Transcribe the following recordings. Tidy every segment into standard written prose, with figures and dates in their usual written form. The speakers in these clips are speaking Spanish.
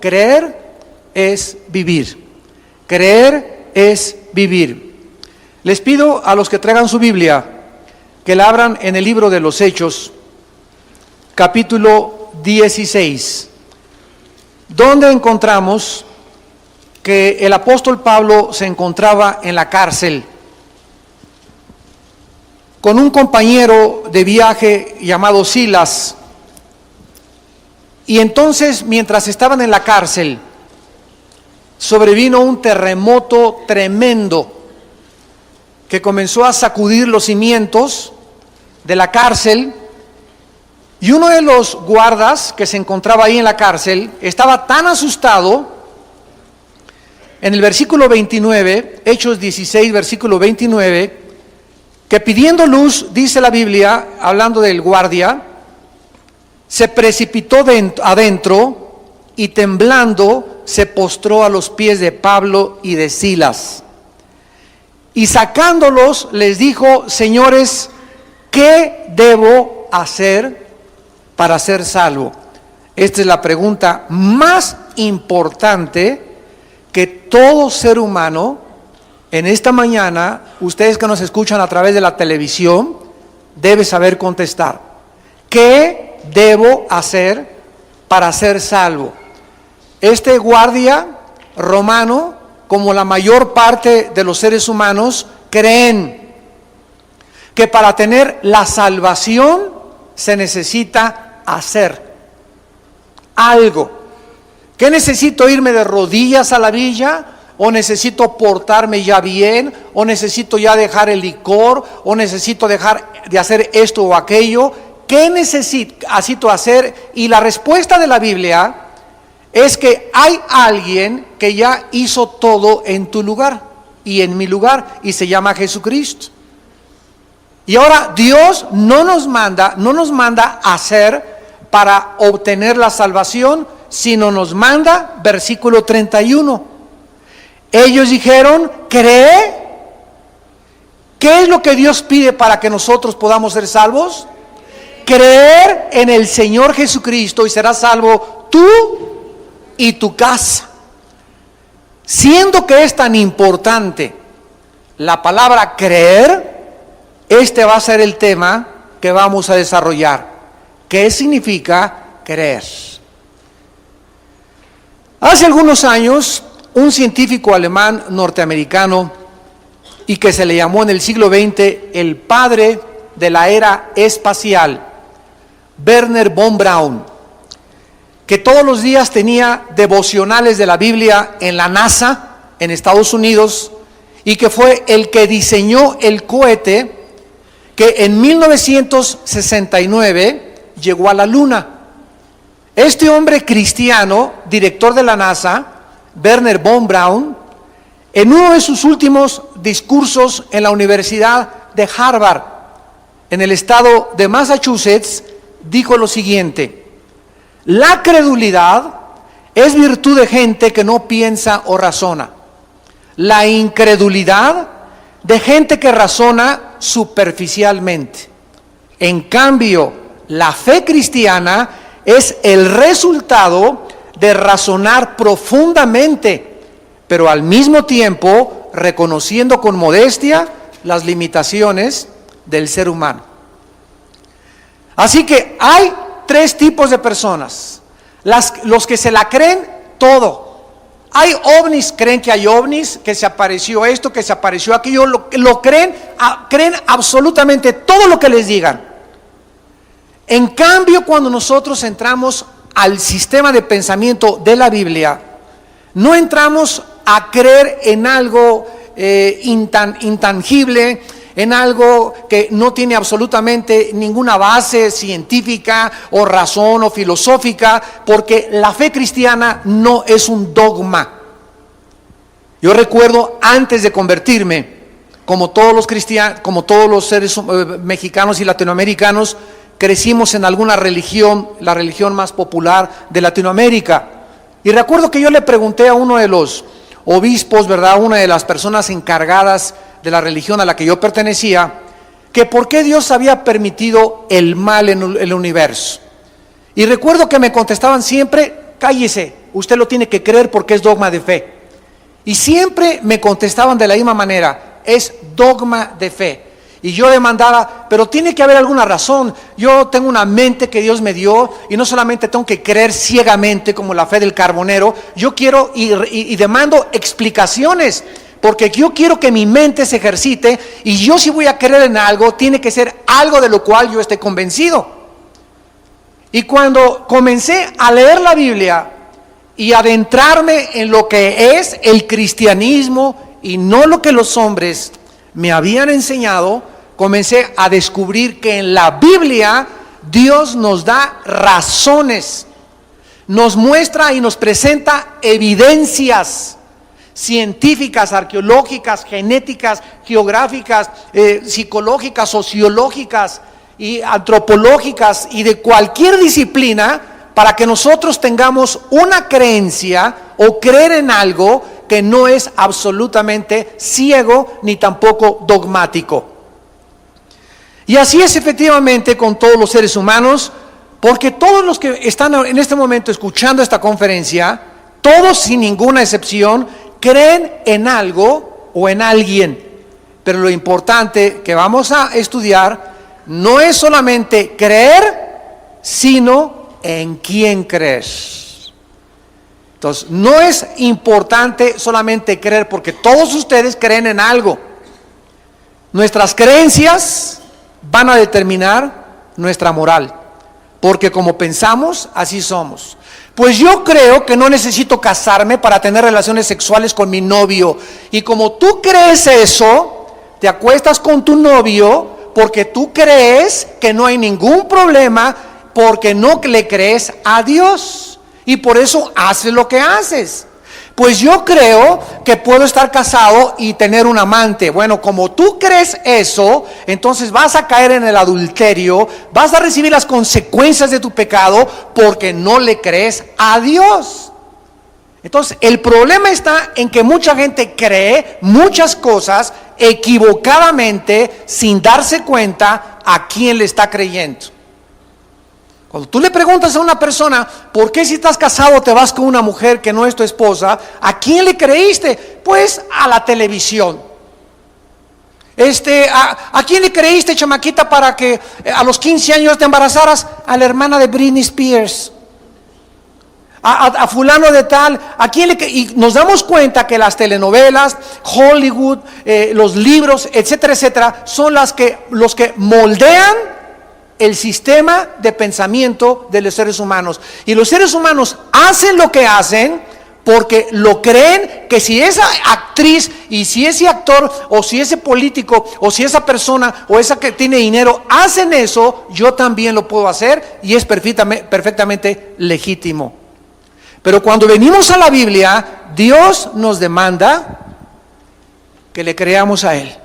creer es vivir. Creer es vivir. Les pido a los que traigan su Biblia que la abran en el libro de los Hechos, capítulo 16, donde encontramos que el apóstol Pablo se encontraba en la cárcel con un compañero de viaje llamado Silas. Y entonces, mientras estaban en la cárcel, sobrevino un terremoto tremendo que comenzó a sacudir los cimientos de la cárcel, y uno de los guardas que se encontraba ahí en la cárcel estaba tan asustado, en el versículo 29, Hechos 16, versículo 29, que pidiendo luz, dice la Biblia, hablando del guardia, se precipitó adentro y temblando se postró a los pies de Pablo y de Silas. Y sacándolos les dijo: señores, ¿qué debo hacer para ser salvo? Esta es la pregunta más importante que todo ser humano en esta mañana, ustedes que nos escuchan a través de la televisión, debe saber contestar. ¿Qué debo hacer para ser salvo? Este guardia romano, como la mayor parte de los seres humanos, creen que para tener la salvación se necesita hacer algo. ¿Qué necesito? ¿Irme de rodillas a la villa? ¿O necesito portarme ya bien? ¿O necesito ya dejar el licor? ¿O necesito dejar de hacer esto o aquello? ¿Qué necesito hacer? Y la respuesta de la Biblia es que hay alguien que ya hizo todo en tu lugar y en mi lugar, y se llama Jesucristo. Y ahora Dios no nos manda a hacer para obtener la salvación, sino nos manda, versículo 31. Ellos dijeron: ¿cree? ¿Qué es lo que Dios pide para que nosotros podamos ser salvos? Creer en el Señor Jesucristo y serás salvo tú y tu casa. Siendo que es tan importante la palabra creer, este va a ser el tema que vamos a desarrollar. ¿Qué significa creer? Hace algunos años, un científico alemán norteamericano, y que se le llamó en el siglo XX el padre de la era espacial, Wernher von Braun, que todos los días tenía devocionales de la Biblia en la NASA, en Estados Unidos, y que fue el que diseñó el cohete que en 1969 llegó a la Luna. Este hombre cristiano, director de la NASA, Wernher von Braun, en uno de sus últimos discursos en la Universidad de Harvard, en el estado de Massachusetts, dijo lo siguiente: la credulidad es virtud de gente que no piensa o razona. La incredulidad de gente que razona superficialmente. En cambio, la fe cristiana es el resultado de razonar profundamente, pero al mismo tiempo reconociendo con modestia las limitaciones del ser humano. Así que hay tres tipos de personas: los que se la creen todo. Hay ovnis, creen que hay ovnis, que se apareció esto, que se apareció aquello, lo creen absolutamente todo lo que les digan. En cambio, cuando nosotros entramos al sistema de pensamiento de la Biblia, no entramos a creer en algo intangible, en algo que no tiene absolutamente ninguna base científica o razón o filosófica, porque la fe cristiana no es un dogma. Yo recuerdo, antes de convertirme, como todos los cristianos, como todos los seres mexicanos y latinoamericanos, crecimos en alguna religión, la religión más popular de Latinoamérica. Y recuerdo que yo le pregunté a uno de los obispos, ¿verdad?, una de las personas encargadas de la religión a la que yo pertenecía, que por qué Dios había permitido el mal en el universo. Y recuerdo que me contestaban siempre: cállese, usted lo tiene que creer porque es dogma de fe. Y siempre me contestaban de la misma manera, es dogma de fe. Y yo demandaba, pero tiene que haber alguna razón. Yo tengo una mente que Dios me dio y no solamente tengo que creer ciegamente como la fe del carbonero. Yo quiero y demando explicaciones, porque yo quiero que mi mente se ejercite, y yo si voy a creer en algo, tiene que ser algo de lo cual yo esté convencido. Y cuando comencé a leer la Biblia y adentrarme en lo que es el cristianismo y no lo que los hombres me habían enseñado, comencé a descubrir que en la Biblia Dios nos da razones, nos muestra y nos presenta evidencias científicas, arqueológicas, genéticas, geográficas, psicológicas, sociológicas y antropológicas y de cualquier disciplina, para que nosotros tengamos una creencia o creer en algo que no es absolutamente ciego ni tampoco dogmático. Y así es efectivamente con todos los seres humanos, porque todos los que están en este momento escuchando esta conferencia, todos sin ninguna excepción, creen en algo o en alguien. Pero lo importante que vamos a estudiar no es solamente creer, sino en quién crees. Entonces, no es importante solamente creer, porque todos ustedes creen en algo. Nuestras creencias van a determinar nuestra moral, porque como pensamos, así somos. Pues yo creo que no necesito casarme para tener relaciones sexuales con mi novio. Y como tú crees eso, te acuestas con tu novio porque tú crees que no hay ningún problema, porque no le crees a Dios. Y por eso haces lo que haces. Pues yo creo que puedo estar casado y tener un amante. Bueno, como tú crees eso, entonces vas a caer en el adulterio, vas a recibir las consecuencias de tu pecado porque no le crees a Dios. Entonces, el problema está en que mucha gente cree muchas cosas equivocadamente sin darse cuenta a quién le está creyendo. Cuando tú le preguntas a una persona, ¿por qué si estás casado te vas con una mujer que no es tu esposa? ¿A quién le creíste? Pues a la televisión. ¿A quién le creíste, chamaquita, para que a los 15 años te embarazaras? A la hermana de Britney Spears. A fulano de tal. ¿A quién le Y nos damos cuenta que las telenovelas, Hollywood, los libros, etcétera, etcétera, son los que moldean el sistema de pensamiento de los seres humanos. Y los seres humanos hacen lo que hacen porque lo creen, que si esa actriz y si ese actor o si ese político o si esa persona o esa que tiene dinero hacen eso, yo también lo puedo hacer, y es perfectamente legítimo. Pero cuando venimos a la Biblia, Dios nos demanda que le creamos a Él.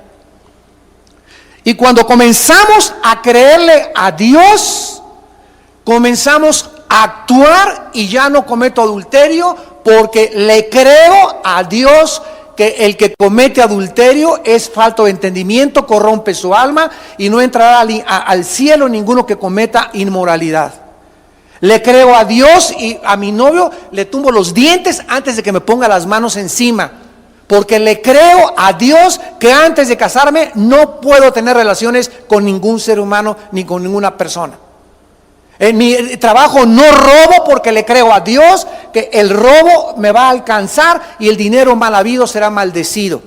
Y cuando comenzamos a creerle a Dios, comenzamos a actuar, y ya no cometo adulterio porque le creo a Dios que el que comete adulterio es falto de entendimiento, corrompe su alma y no entrará al cielo ninguno que cometa inmoralidad. Le creo a Dios, y a mi novio le tumbo los dientes antes de que me ponga las manos encima. Porque le creo a Dios que antes de casarme no puedo tener relaciones con ningún ser humano ni con ninguna persona. En mi trabajo no robo porque le creo a Dios que el robo me va a alcanzar y el dinero mal habido será maldecido.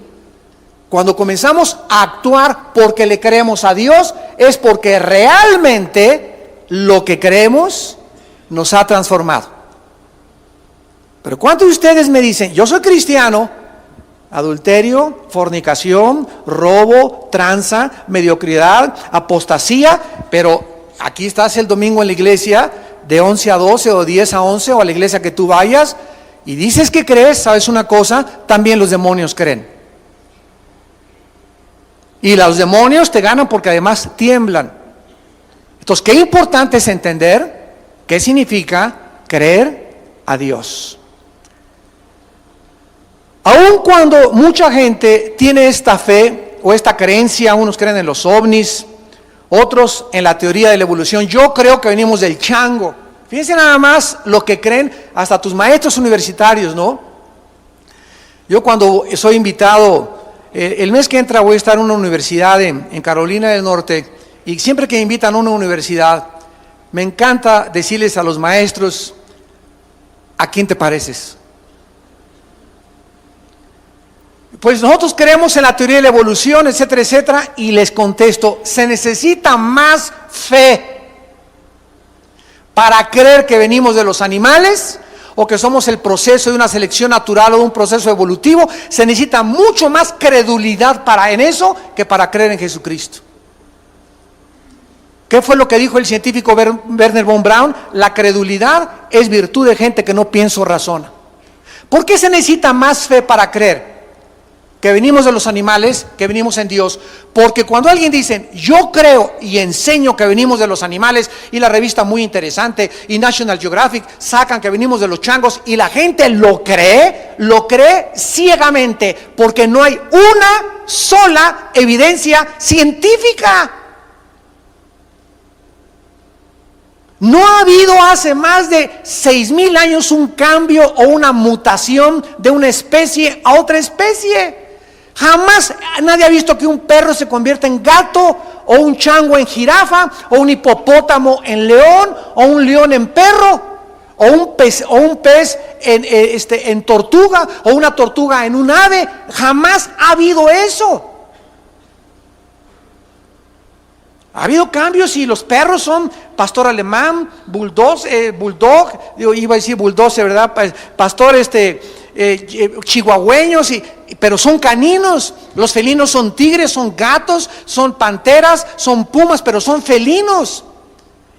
Cuando comenzamos a actuar porque le creemos a Dios, es porque realmente lo que creemos nos ha transformado. Pero ¿cuántos de ustedes me dicen, yo soy cristiano? Adulterio, fornicación, robo, tranza, mediocridad, apostasía, pero aquí estás el domingo en la iglesia de 11 a 12 o 10 a 11 o a la iglesia que tú vayas y dices que crees. ¿Sabes una cosa? También los demonios creen. Y los demonios te ganan porque además tiemblan. Entonces, qué importante es entender qué significa creer a Dios. Aun cuando mucha gente tiene esta fe o esta creencia, unos creen en los ovnis, otros en la teoría de la evolución. Yo creo que venimos del chango. Fíjense nada más lo que creen hasta tus maestros universitarios, ¿no? Yo cuando soy invitado, el mes que entra voy a estar en una universidad en Carolina del Norte, y siempre que me invitan a una universidad, me encanta decirles a los maestros, ¿a quién te pareces? Pues nosotros creemos en la teoría de la evolución, etcétera, etcétera, y les contesto, se necesita más fe para creer que venimos de los animales o que somos el proceso de una selección natural o de un proceso evolutivo. Se necesita mucho más credulidad en eso que para creer en Jesucristo. ¿Qué fue lo que dijo el científico Wernher von Braun? La credulidad es virtud de gente que no piensa o razona. ¿Por qué se necesita más fe para creer que venimos de los animales, que venimos en Dios? Porque cuando alguien dice, yo creo y enseño que venimos de los animales, y la revista Muy Interesante y National Geographic sacan que venimos de los changos, y la gente lo cree ciegamente, porque no hay una sola evidencia científica. No ha habido hace más de 6,000 años un cambio o una mutación de una especie a otra especie. Jamás nadie ha visto que un perro se convierta en gato, o un chango en jirafa, o un hipopótamo en león, o un león en perro, o un pez en tortuga, o una tortuga en un ave. Jamás ha habido eso. Ha habido cambios y los perros son pastor alemán, bulldog, iba a decir bulldozer, ¿verdad? Pastor chihuahueños, pero son caninos. Los felinos son tigres, son gatos, son panteras, son pumas, pero son felinos.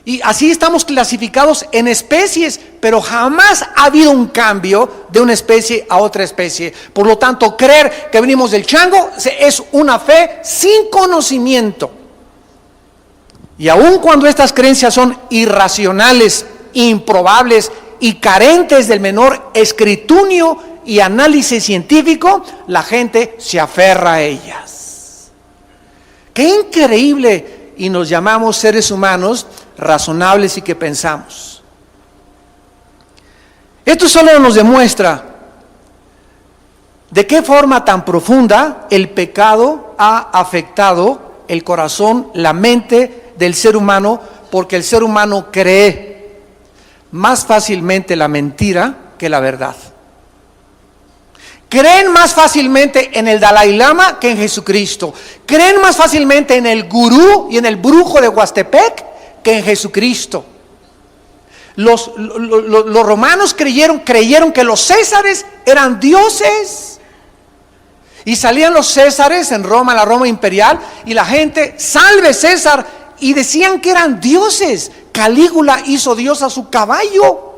Y así estamos clasificados en especies, pero jamás ha habido un cambio de una especie a otra especie. Por lo tanto, creer que venimos del chango es una fe sin conocimiento. Y aun cuando estas creencias son irracionales, improbables y carentes del menor escrutinio y análisis científico, la gente se aferra a ellas. ¡Qué increíble! Y nos llamamos seres humanos razonables y que pensamos. Esto solo nos demuestra de qué forma tan profunda el pecado ha afectado el corazón, la mente del ser humano, porque el ser humano cree más fácilmente la mentira que la verdad. Creen más fácilmente en el Dalai Lama que en Jesucristo. Creen más fácilmente en el gurú y en el brujo de Huastepec que en Jesucristo. Los romanos creyeron que los césares eran dioses. Y salían los césares en Roma, la Roma imperial, y la gente, salve César, y decían que eran dioses. Calígula hizo Dios a su caballo.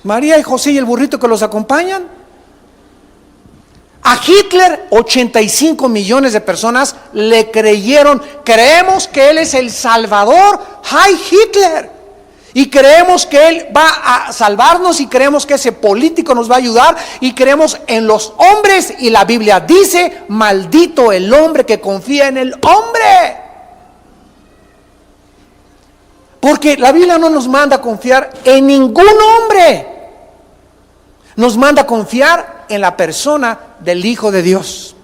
María y José y el burrito que los acompañan. A Hitler, 85 millones de personas le creyeron. Creemos que él es el Salvador. ¡Ay, Hitler! Y creemos que él va a salvarnos, y creemos que ese político nos va a ayudar, y creemos en los hombres, y la Biblia dice, maldito el hombre que confía en el hombre. Porque la Biblia no nos manda a confiar en ningún hombre. Nos manda a confiar en la persona del Hijo de Dios.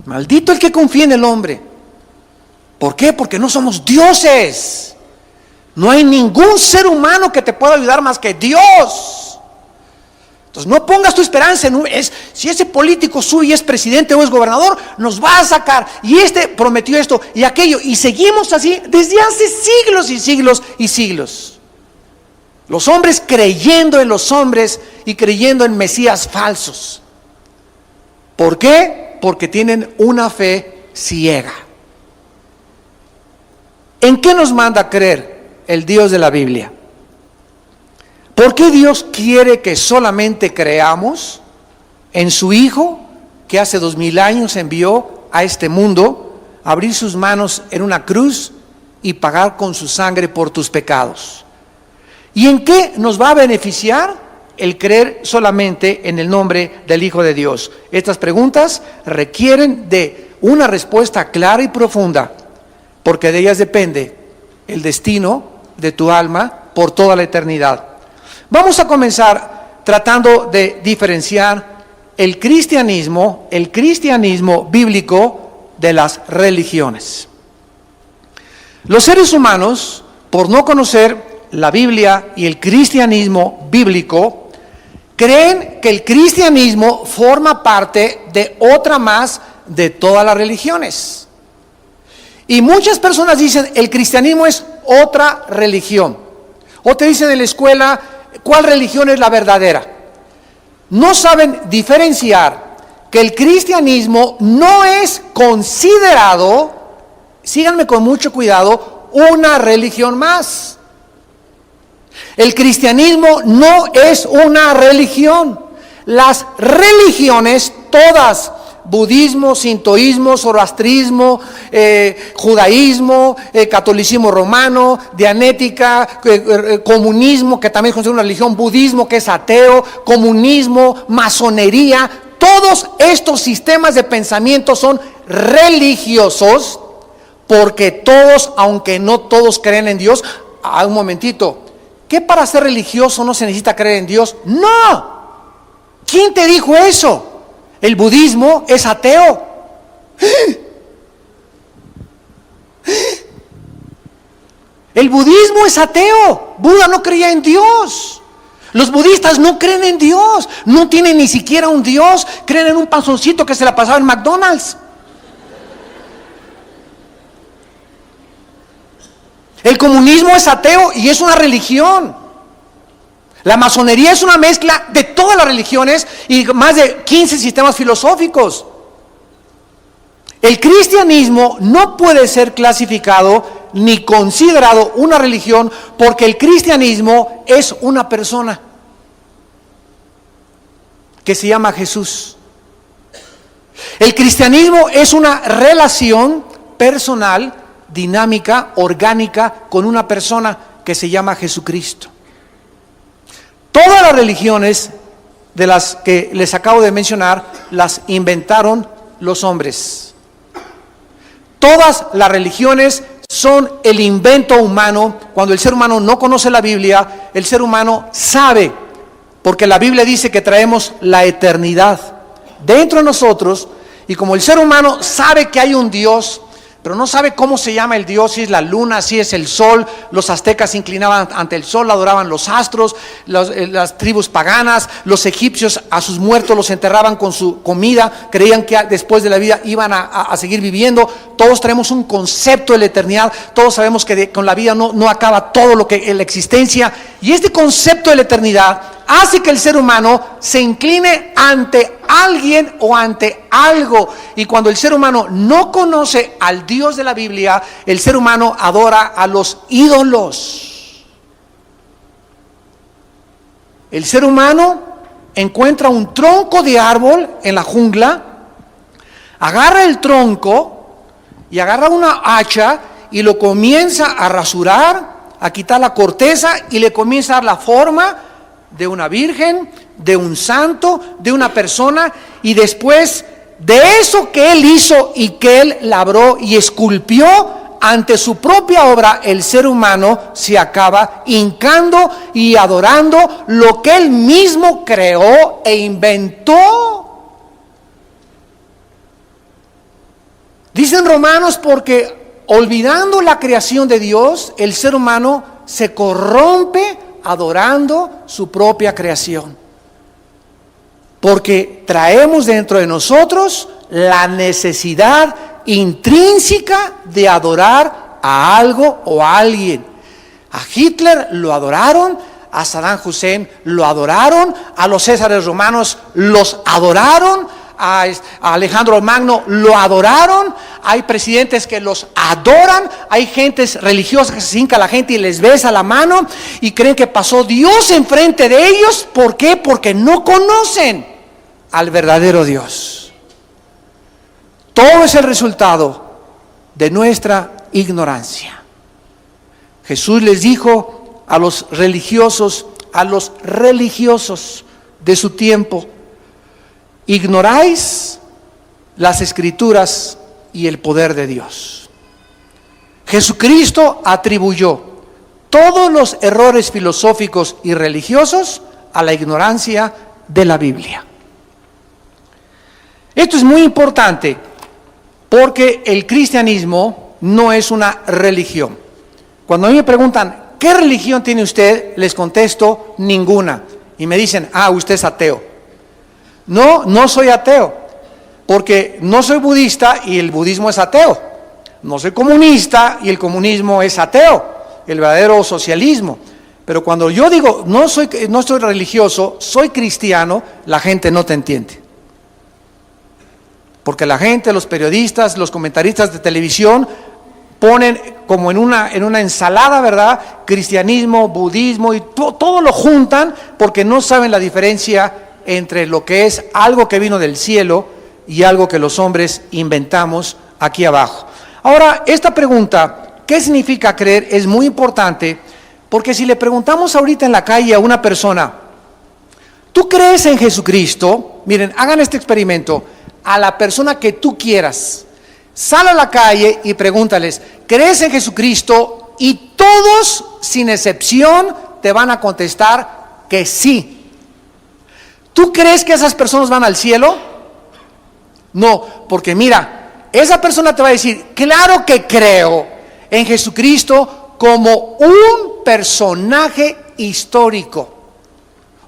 Maldito el que confía en el hombre. ¿Por qué? Porque no somos dioses. No hay ningún ser humano que te pueda ayudar más que Dios. Entonces no pongas tu esperanza en si ese político sube y es presidente o es gobernador, nos va a sacar, y este prometió esto y aquello, y seguimos así desde hace siglos y siglos y siglos. Los hombres creyendo en los hombres y creyendo en mesías falsos. ¿Por qué? Porque tienen una fe ciega. ¿En qué nos manda a creer el Dios de la Biblia? ¿Por qué Dios quiere que solamente creamos en su Hijo, que hace 2000 años envió a este mundo a abrir sus manos en una cruz y pagar con su sangre por tus pecados? ¿Y en qué nos va a beneficiar el creer solamente en el nombre del Hijo de Dios? Estas preguntas requieren de una respuesta clara y profunda, porque de ellas depende el destino de tu alma por toda la eternidad. Vamos a comenzar tratando de diferenciar el cristianismo bíblico de las religiones. Los seres humanos, por no conocer la Biblia y el cristianismo bíblico, creen que el cristianismo forma parte de otra más de todas las religiones. Y muchas personas dicen, el cristianismo es otra religión. O te dicen en la escuela, ¿cuál religión es la verdadera? No saben diferenciar que el cristianismo no es considerado, síganme con mucho cuidado, una religión más. El cristianismo no es una religión. Las religiones todas, budismo, sintoísmo, zoroastrismo, judaísmo, catolicismo romano, dianética, comunismo, que también es considerado una religión, budismo, que es ateo, comunismo, masonería, todos estos sistemas de pensamiento son religiosos, porque todos, aunque no todos creen en Dios, un momentito, ¿qué para ser religioso no se necesita creer en Dios? ¡No! ¿Quién te dijo eso? El budismo es ateo. El budismo es ateo. Buda no creía en Dios. Los budistas no creen en Dios. No tienen ni siquiera un Dios. Creen en un panzoncito que se la pasaba en McDonald's. El comunismo es ateo y es una religión. La masonería es una mezcla de todas las religiones y más de 15 sistemas filosóficos. El cristianismo no puede ser clasificado ni considerado una religión porque el cristianismo es una persona que se llama Jesús. El cristianismo es una relación personal, dinámica, orgánica con una persona que se llama Jesucristo. Todas las religiones de las que les acabo de mencionar las inventaron los hombres. Todas las religiones son el invento humano. Cuando el ser humano no conoce la Biblia, el ser humano sabe, porque la Biblia dice que traemos la eternidad dentro de nosotros, y como el ser humano sabe que hay un Dios, pero no sabe cómo se llama el Dios, si es la luna, si es el sol. Los aztecas se inclinaban ante el sol, adoraban los astros, las tribus paganas, los egipcios a sus muertos los enterraban con su comida, creían que después de la vida iban a seguir viviendo. Todos traemos un concepto de la eternidad, todos sabemos que con la vida no acaba todo lo que en la existencia, y este concepto de la eternidad hace que el ser humano se incline ante alguien o ante algo. Y cuando el ser humano no conoce al Dios de la Biblia, el ser humano adora a los ídolos. El ser humano encuentra un tronco de árbol en la jungla, agarra el tronco y agarra una hacha y lo comienza a rasurar, a quitar la corteza, y le comienza a dar la forma de una virgen, de un santo, de una persona, y después de eso que él hizo y que él labró y esculpió, ante su propia obra, el ser humano se acaba hincando y adorando lo que él mismo creó e inventó. Dicen Romanos, porque olvidando la creación de Dios, el ser humano se corrompe adorando su propia creación, porque traemos dentro de nosotros la necesidad intrínseca de adorar a algo o a alguien. A Hitler lo adoraron, a Saddam Hussein lo adoraron, a los Césares romanos los adoraron, a Alejandro Magno lo adoraron. Hay presidentes que los adoran, hay gentes religiosas que se hinca a la gente y les besa la mano y creen que pasó Dios enfrente de ellos. ¿Por qué? Porque no conocen al verdadero Dios. Todo es el resultado de nuestra ignorancia. Jesús les dijo a los religiosos de su tiempo: ignoráis las Escrituras y el poder de Dios. Jesucristo atribuyó todos los errores filosóficos y religiosos a la ignorancia de la Biblia. Esto es muy importante porque el cristianismo no es una religión. Cuando a mí me preguntan, ¿qué religión tiene usted? Les contesto, ninguna. Y me dicen, usted es ateo. No, no soy ateo, porque no soy budista y el budismo es ateo. No soy comunista y el comunismo es ateo, el verdadero socialismo. Pero cuando yo digo, no soy religioso, soy cristiano, la gente no te entiende. Porque la gente, los periodistas, los comentaristas de televisión ponen como en una ensalada, ¿verdad? Cristianismo, budismo y todo lo juntan porque no saben la diferencia entre lo que es algo que vino del cielo y algo que los hombres inventamos aquí abajo. Ahora, esta pregunta, ¿qué significa creer? Es muy importante porque si le preguntamos ahorita en la calle a una persona, ¿tú crees en Jesucristo? Miren, hagan este experimento. A la persona que tú quieras, sal a la calle y pregúntales, ¿crees en Jesucristo? Y todos, sin excepción, te van a contestar que sí. ¿Tú crees que esas personas van al cielo? No, porque mira, esa persona te va a decir, claro que creo en Jesucristo como un personaje histórico.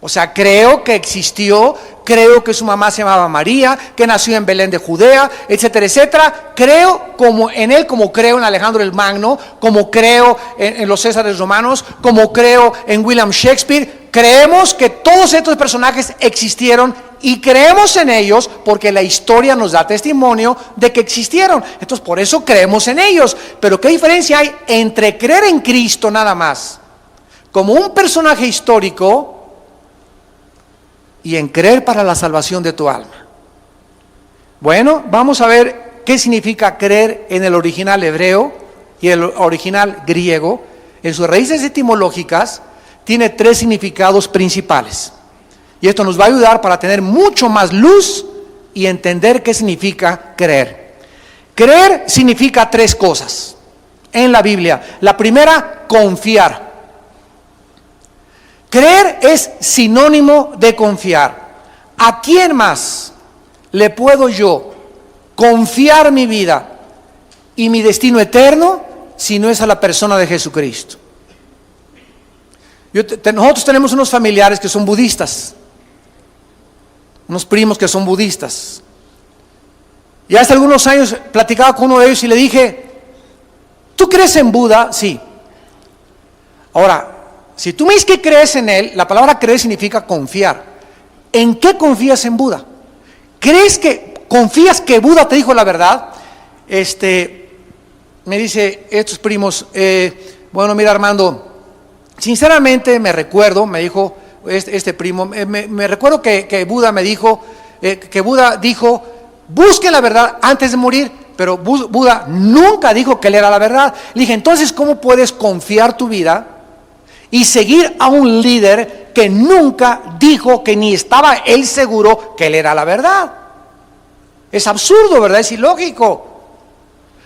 O sea, creo que existió, creo que su mamá se llamaba María, que nació en Belén de Judea, etcétera, etcétera. Creo como en él, como creo en Alejandro el Magno, como creo en los Césares romanos, como creo en William Shakespeare. Creemos que todos estos personajes existieron y creemos en ellos porque la historia nos da testimonio de que existieron. Entonces, por eso creemos en ellos. Pero ¿qué diferencia hay entre creer en Cristo nada más, como un personaje histórico, y en creer para la salvación de tu alma? Bueno, vamos a ver qué significa creer en el original hebreo y el original griego. En sus raíces etimológicas tiene 3 significados principales. Y esto nos va a ayudar para tener mucho más luz y entender qué significa creer. Creer significa 3 cosas en la Biblia. La primera, confiar. Creer es sinónimo de confiar. ¿A quién más le puedo yo confiar mi vida y mi destino eterno si no es a la persona de Jesucristo? Nosotros tenemos unos familiares que son budistas, unos primos que son budistas. Y hace algunos años platicaba con uno de ellos y le dije, ¿tú crees en Buda? Sí. Ahora, si tú me dices que crees en él, la palabra creer significa confiar. ¿En qué confías en Buda? ¿Confías que Buda te dijo la verdad? Me dice estos primos, bueno, mira Armando, sinceramente me dijo este primo, me recuerdo que Buda me dijo, que Buda dijo, busquen la verdad antes de morir, pero Buda nunca dijo que él era la verdad. Le dije, entonces, ¿cómo puedes confiar tu vida y seguir a un líder que nunca dijo, que ni estaba él seguro que él era la verdad? Es absurdo, ¿verdad? Es ilógico.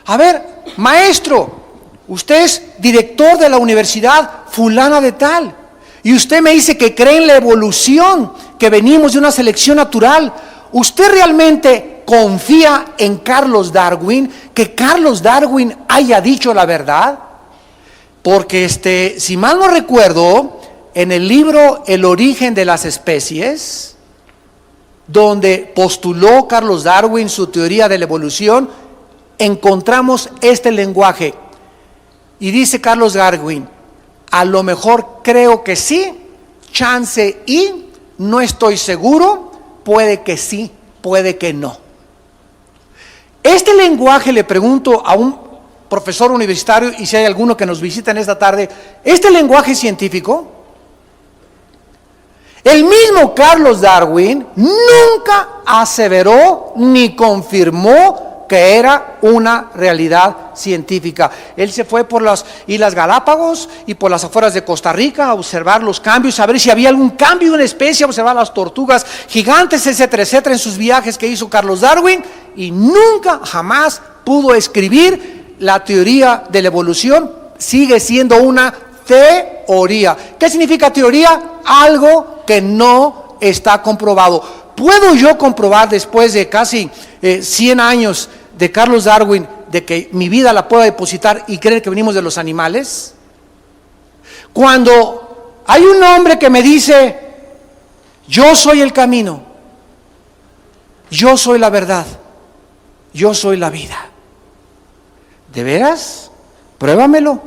A ver, maestro, usted es director de la universidad fulana de tal, y usted me dice que cree en la evolución, que venimos de una selección natural. ¿Usted realmente confía en Carlos Darwin, que Carlos Darwin haya dicho la verdad? Porque si mal no recuerdo, en el libro El origen de las especies, donde postuló Carlos Darwin su teoría de la evolución, encontramos este lenguaje. Y dice Carlos Darwin, a lo mejor creo que sí, chance y, no estoy seguro, puede que sí, puede que no. Este lenguaje, le pregunto a un profesor universitario, y si hay alguno que nos visita en esta tarde, ¿este lenguaje científico? El mismo Carlos Darwin nunca aseveró ni confirmó que era una realidad científica. Él se fue por las Islas Galápagos y por las afueras de Costa Rica a observar los cambios, a ver si había algún cambio en una especie, a observar las tortugas gigantes, etcétera, etcétera, en sus viajes que hizo Carlos Darwin, y nunca, jamás pudo escribir la teoría de la evolución sigue siendo una teoría. ¿Qué significa teoría? Algo que no está comprobado. ¿Puedo yo comprobar después de casi 100 años de Carlos Darwin de que mi vida la puedo depositar y creer que venimos de los animales? Cuando hay un hombre que me dice, yo soy el camino, yo soy la verdad, yo soy la vida. ¿De veras? Pruébamelo.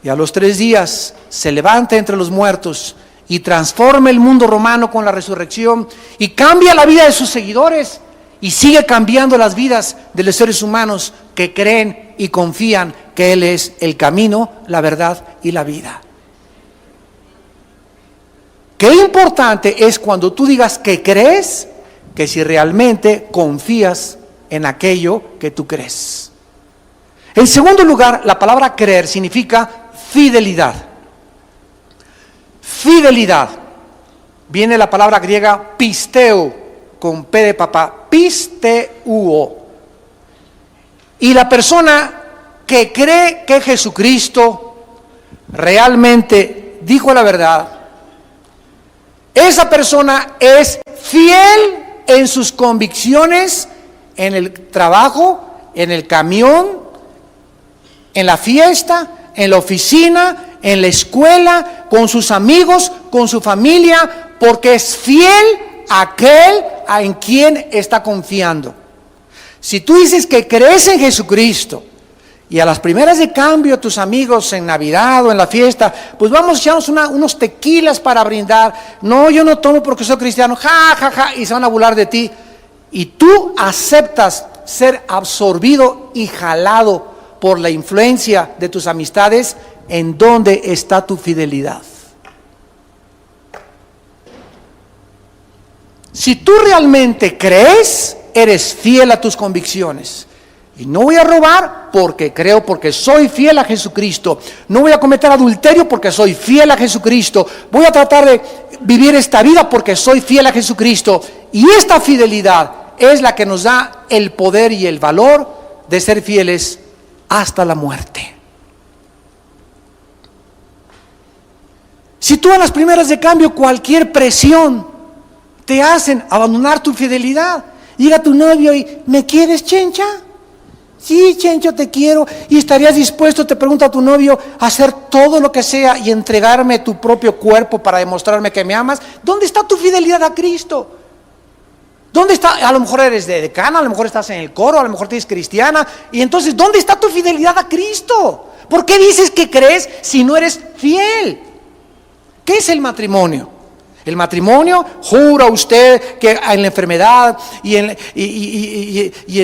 Y a los 3 días se levanta entre los muertos y transforma el mundo romano con la resurrección y cambia la vida de sus seguidores y sigue cambiando las vidas de los seres humanos que creen y confían que Él es el camino, la verdad y la vida. Qué importante es cuando tú digas que crees, que si realmente confías en aquello que tú crees. En segundo lugar, la palabra creer significa fidelidad. Fidelidad. Viene la palabra griega pisteo, con P de papá, pisteuo. Y la persona que cree que Jesucristo realmente dijo la verdad, esa persona es fiel en sus convicciones, en el trabajo, en el camión, en la fiesta, en la oficina, en la escuela, con sus amigos, con su familia, porque es fiel a aquel en quien está confiando. Si tú dices que crees en Jesucristo y a las primeras de cambio tus amigos en Navidad o en la fiesta, pues vamos a echarnos unos tequilas para brindar. No, yo no tomo porque soy cristiano, ja, ja, ja, y se van a burlar de ti. Y tú aceptas ser absorbido y jalado por la influencia de tus amistades. ¿En dónde está tu fidelidad? Si tú realmente crees, eres fiel a tus convicciones. Y no voy a robar porque creo, porque soy fiel a Jesucristo. No voy a cometer adulterio porque soy fiel a Jesucristo. Voy a tratar de vivir esta vida porque soy fiel a Jesucristo. Y esta fidelidad es la que nos da el poder y el valor de ser fieles hasta la muerte. Si tú en las primeras de cambio cualquier presión te hacen abandonar tu fidelidad, llega tu novio y ¿me quieres, Chencha? Sí, Chencho, te quiero. ¿Y estarías dispuesto, te pregunta tu novio, a hacer todo lo que sea y entregarme tu propio cuerpo para demostrarme que me amas? ¿Dónde está tu fidelidad a Cristo? ¿Dónde está? A lo mejor eres de decana, a lo mejor estás en el coro, a lo mejor eres cristiana. Y entonces, ¿dónde está tu fidelidad a Cristo? ¿Por qué dices que crees si no eres fiel? ¿Qué es el matrimonio? El matrimonio, jura usted que en la enfermedad y en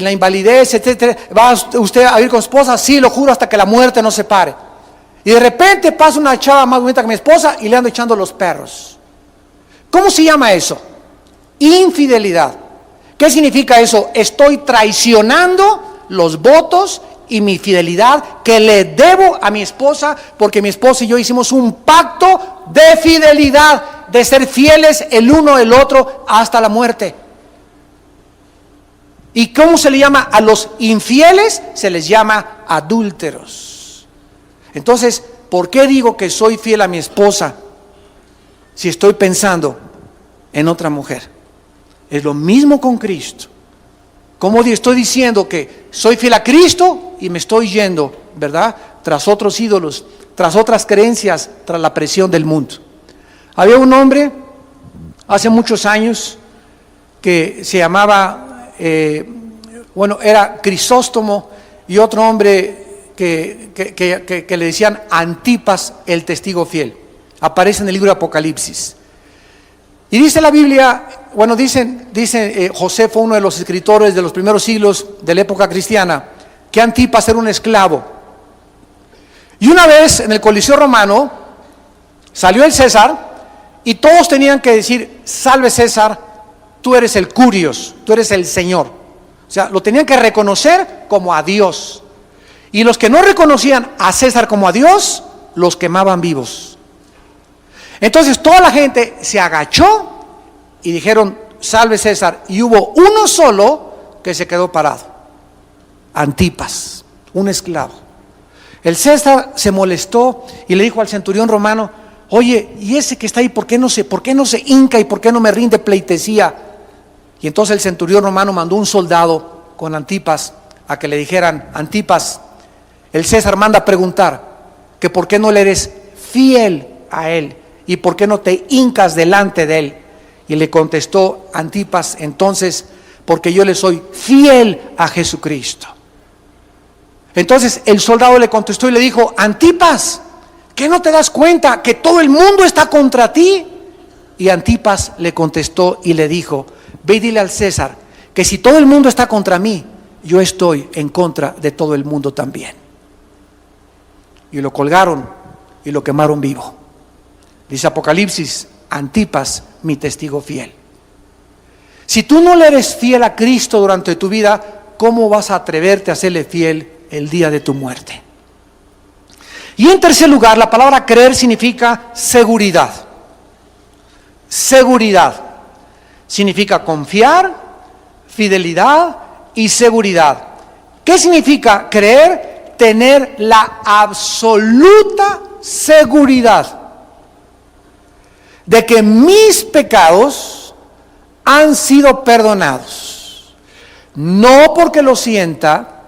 la invalidez, etcétera, va usted a vivir con su esposa, sí, lo juro hasta que la muerte nos separe. Y de repente pasa una chava más bonita que mi esposa y le ando echando los perros. ¿Cómo se llama eso? Infidelidad. ¿Qué significa eso? Estoy traicionando los votos y mi fidelidad que le debo a mi esposa, porque mi esposa y yo hicimos un pacto de fidelidad, de ser fieles el uno al otro hasta la muerte. ¿Y cómo se le llama a los infieles? Se les llama adúlteros. Entonces, ¿por qué digo que soy fiel a mi esposa si estoy pensando en otra mujer? Es lo mismo con Cristo. Como estoy diciendo que soy fiel a Cristo y me estoy yendo, ¿verdad?, tras otros ídolos, tras otras creencias, tras la presión del mundo. Había un hombre hace muchos años que se llamaba, era Crisóstomo, y otro hombre que le decían Antipas, el testigo fiel. Aparece en el libro de Apocalipsis. Y dice la Biblia, dice José fue uno de los escritores de los primeros siglos de la época cristiana, que Antipas era un esclavo. Y una vez en el Coliseo Romano salió el César y todos tenían que decir, salve César, tú eres el Curios, tú eres el Señor. O sea, lo tenían que reconocer como a Dios. Y los que no reconocían a César como a Dios, los quemaban vivos. Entonces toda la gente se agachó y dijeron, salve César, y hubo uno solo que se quedó parado, Antipas. un esclavo. El César se molestó y le dijo al centurión romano: oye, ¿y ese que está ahí por qué no se hinca y por qué no me rinde pleitesía? Y entonces el centurión romano mandó un soldado con Antipas a que le dijeran: Antipas, el César manda preguntar que por qué no le eres fiel a él y por qué no te hincas delante de él. Y le contestó Antipas: entonces, porque yo le soy fiel a Jesucristo. Entonces el soldado le contestó y le dijo: Antipas, ¿qué no te das cuenta que todo el mundo está contra ti? Y Antipas le contestó y le dijo: ve y dile al César que si todo el mundo está contra mí, yo estoy en contra de todo el mundo también. Y lo colgaron y lo quemaron vivo. Dice Apocalipsis: Antipas, mi testigo fiel. Si tú no le eres fiel a Cristo durante tu vida, ¿cómo vas a atreverte a serle fiel el día de tu muerte? Y en tercer lugar, la palabra creer significa seguridad. Seguridad significa confiar, fidelidad y seguridad. ¿Qué significa creer? Tener la absoluta seguridad de que mis pecados han sido perdonados. No porque lo sienta,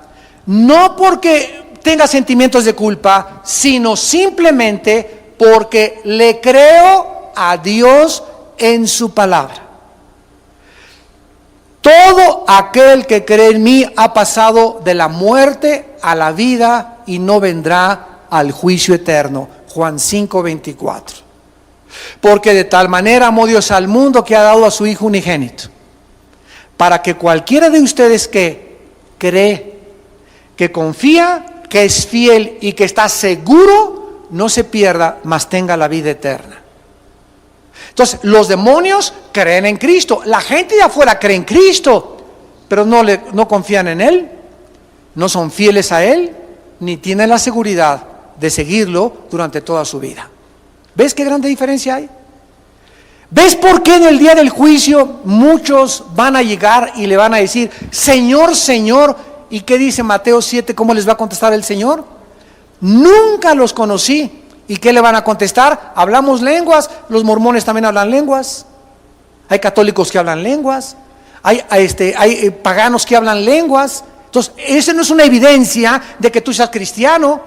no porque tenga sentimientos de culpa, sino simplemente porque le creo a Dios en su palabra. Todo aquel que cree en mí ha pasado de la muerte a la vida y no vendrá al juicio eterno. Juan 5:24. Porque de tal manera amó Dios al mundo que ha dado a su Hijo unigénito, para que cualquiera de ustedes que cree, que confía, que es fiel y que está seguro, no se pierda, mas tenga la vida eterna. Entonces, los demonios creen en Cristo, la gente de afuera cree en Cristo, pero no confían en Él, no son fieles a Él, ni tienen la seguridad de seguirlo durante toda su vida. ¿Ves qué grande diferencia hay? ¿Ves por qué en el día del juicio muchos van a llegar y le van a decir: Señor, Señor? ¿Y qué dice Mateo 7? ¿Cómo les va a contestar el Señor? Nunca los conocí. ¿Y qué le van a contestar? Hablamos lenguas. Los mormones también hablan lenguas. Hay católicos que hablan lenguas. Hay paganos que hablan lenguas. Entonces, esa no es una evidencia de que tú seas cristiano.